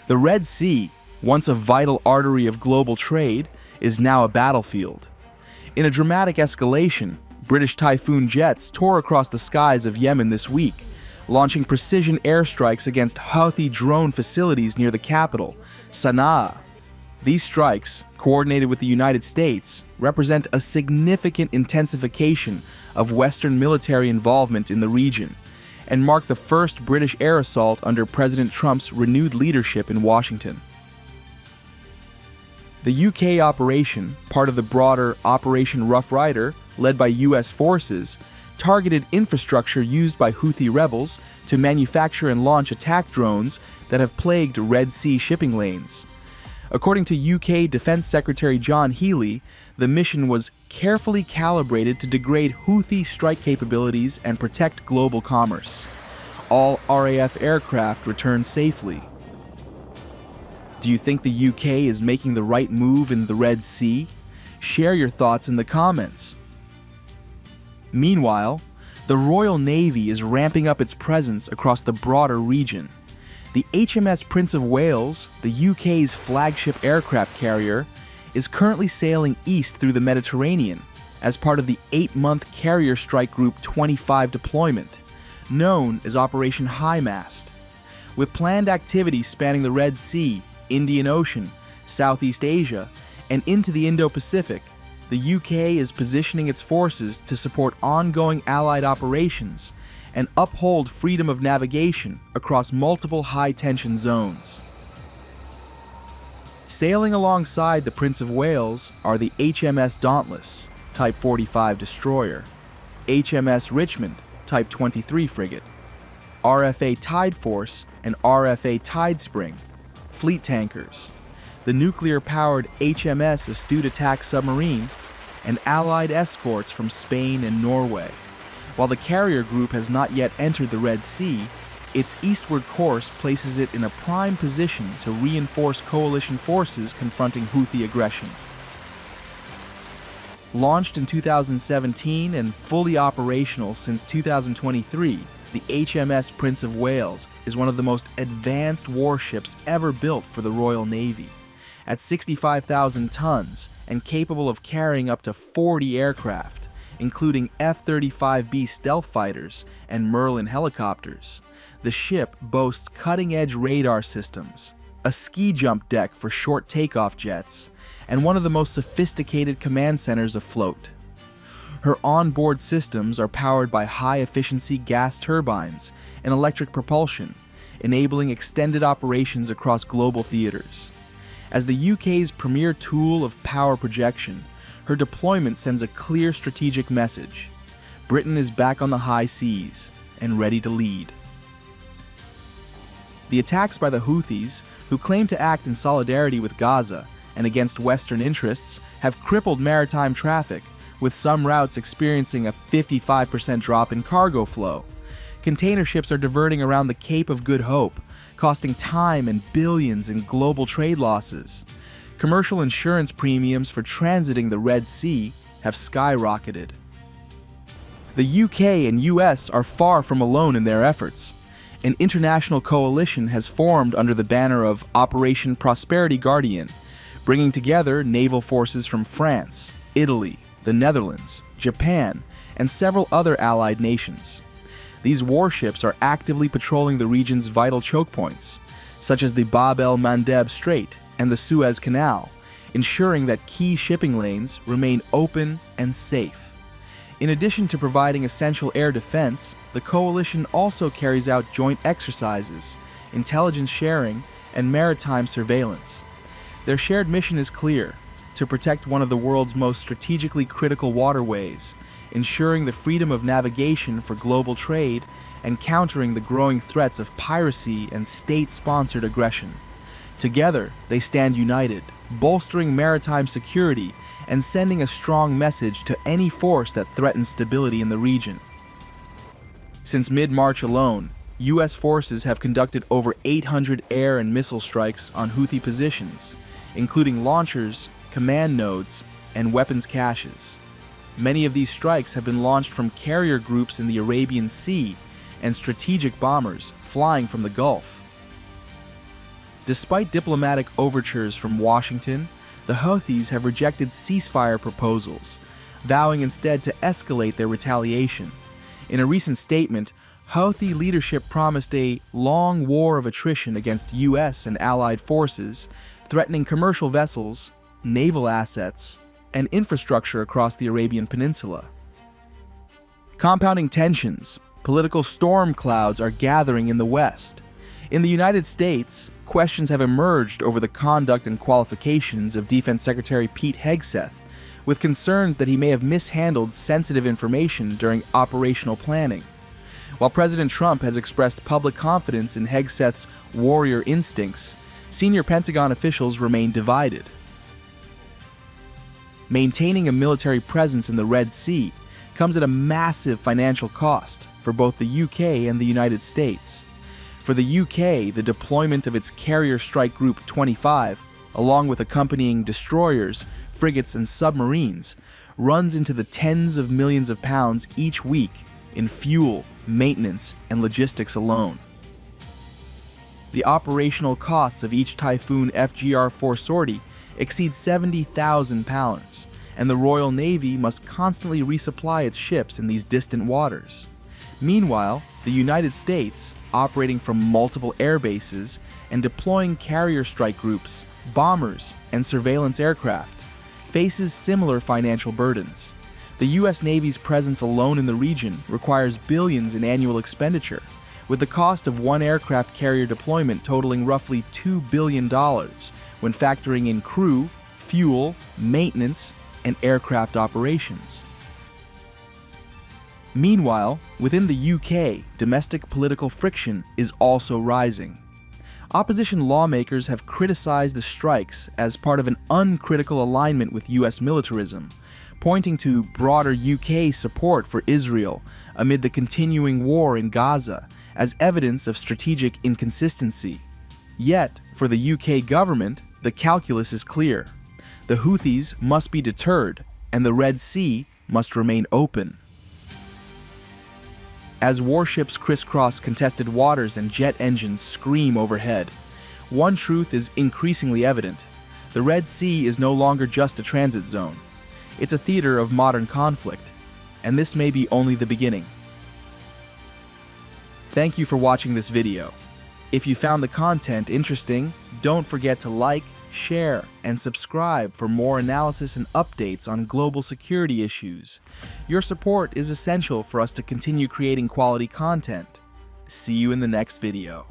The Red Sea, once a vital artery of global trade, is now a battlefield. In a dramatic escalation, British Typhoon jets tore across the skies of Yemen this week, launching precision airstrikes against Houthi drone facilities near the capital, Sana'a. These strikes, coordinated with the United States, represent a significant intensification of Western military involvement in the region, and mark the first British air assault under President Trump's renewed leadership in Washington. The UK operation, part of the broader Operation Rough Rider, led by US forces, targeted infrastructure used by Houthi rebels to manufacture and launch attack drones that have plagued Red Sea shipping lanes. According to UK Defense Secretary John Healey, the mission was carefully calibrated to degrade Houthi strike capabilities and protect global commerce. All RAF aircraft returned safely. Do you think the UK is making the right move in the Red Sea? Share your thoughts in the comments. Meanwhile, the Royal Navy is ramping up its presence across the broader region. The HMS Prince of Wales, the UK's flagship aircraft carrier, is currently sailing east through the Mediterranean as part of the 8-month Carrier Strike Group 25 deployment, known as Operation High Mast. With planned activity spanning the Red Sea, Indian Ocean, Southeast Asia, and into the Indo-Pacific, the UK is positioning its forces to support ongoing Allied operations and uphold freedom of navigation across multiple high-tension zones. Sailing alongside the Prince of Wales are the HMS Dauntless, Type 45 destroyer, HMS Richmond, Type 23 frigate, RFA Tide Force and RFA Tide Spring, fleet tankers, the nuclear-powered HMS Astute Attack Submarine, and Allied escorts from Spain and Norway. While the carrier group has not yet entered the Red Sea, its eastward course places it in a prime position to reinforce coalition forces confronting Houthi aggression. Launched in 2017 and fully operational since 2023, the HMS Prince of Wales is one of the most advanced warships ever built for the Royal Navy. At 65,000 tons and capable of carrying up to 40 aircraft, including F-35B stealth fighters and Merlin helicopters, the ship boasts cutting-edge radar systems, a ski jump deck for short takeoff jets, and one of the most sophisticated command centers afloat. Her onboard systems are powered by high-efficiency gas turbines and electric propulsion, enabling extended operations across global theaters. As the UK's premier tool of power projection, her deployment sends a clear strategic message. Britain is back on the high seas and ready to lead. The attacks by the Houthis, who claim to act in solidarity with Gaza and against Western interests, have crippled maritime traffic, with some routes experiencing a 55% drop in cargo flow. Container ships are diverting around the Cape of Good Hope, costing time and billions in global trade losses. Commercial insurance premiums for transiting the Red Sea have skyrocketed. The UK and US are far from alone in their efforts. An international coalition has formed under the banner of Operation Prosperity Guardian, bringing together naval forces from France, Italy, the Netherlands, Japan, and several other allied nations. These warships are actively patrolling the region's vital choke points, such as the Bab el-Mandeb Strait and the Suez Canal, ensuring that key shipping lanes remain open and safe. In addition to providing essential air defense, the coalition also carries out joint exercises, intelligence sharing, and maritime surveillance. Their shared mission is clear: to protect one of the world's most strategically critical waterways, ensuring the freedom of navigation for global trade, and countering the growing threats of piracy and state-sponsored aggression. Together, they stand united, bolstering maritime security and sending a strong message to any force that threatens stability in the region. Since mid-March alone, US forces have conducted over 800 air and missile strikes on Houthi positions, including launchers, command nodes, and weapons caches. Many of these strikes have been launched from carrier groups in the Arabian Sea and strategic bombers flying from the Gulf. Despite diplomatic overtures from Washington, the Houthis have rejected ceasefire proposals, vowing instead to escalate their retaliation. In a recent statement, Houthi leadership promised a long war of attrition against U.S. and allied forces, threatening commercial vessels, naval assets, and infrastructure across the Arabian Peninsula. Compounding tensions, political storm clouds are gathering in the West. In the United States, questions have emerged over the conduct and qualifications of Defense Secretary Pete Hegseth, with concerns that he may have mishandled sensitive information during operational planning. While President Trump has expressed public confidence in Hegseth's warrior instincts, senior Pentagon officials remain divided. Maintaining a military presence in the Red Sea comes at a massive financial cost for both the UK and the United States. For the UK, the deployment of its Carrier Strike Group 25, along with accompanying destroyers, frigates, and submarines, runs into the tens of millions of pounds each week in fuel, maintenance, and logistics alone. The operational costs of each Typhoon FGR-4 sortie exceed £70,000, and the Royal Navy must constantly resupply its ships in these distant waters. Meanwhile, the United States, operating from multiple air bases and deploying carrier strike groups, bombers, and surveillance aircraft, faces similar financial burdens. The U.S. Navy's presence alone in the region requires billions in annual expenditure, with the cost of one aircraft carrier deployment totaling roughly $2 billion when factoring in crew, fuel, maintenance, and aircraft operations. Meanwhile, within the UK, domestic political friction is also rising. Opposition lawmakers have criticized the strikes as part of an uncritical alignment with US militarism, pointing to broader UK support for Israel amid the continuing war in Gaza as evidence of strategic inconsistency. Yet, for the UK government, the calculus is clear. The Houthis must be deterred, and the Red Sea must remain open. As warships crisscross contested waters and jet engines scream overhead, one truth is increasingly evident. The Red Sea is no longer just a transit zone. It's a theater of modern conflict, and this may be only the beginning. Thank you for watching this video. If you found the content interesting, don't forget to like, share, and subscribe for more analysis and updates on global security issues. Your support is essential for us to continue creating quality content. See you in the next video.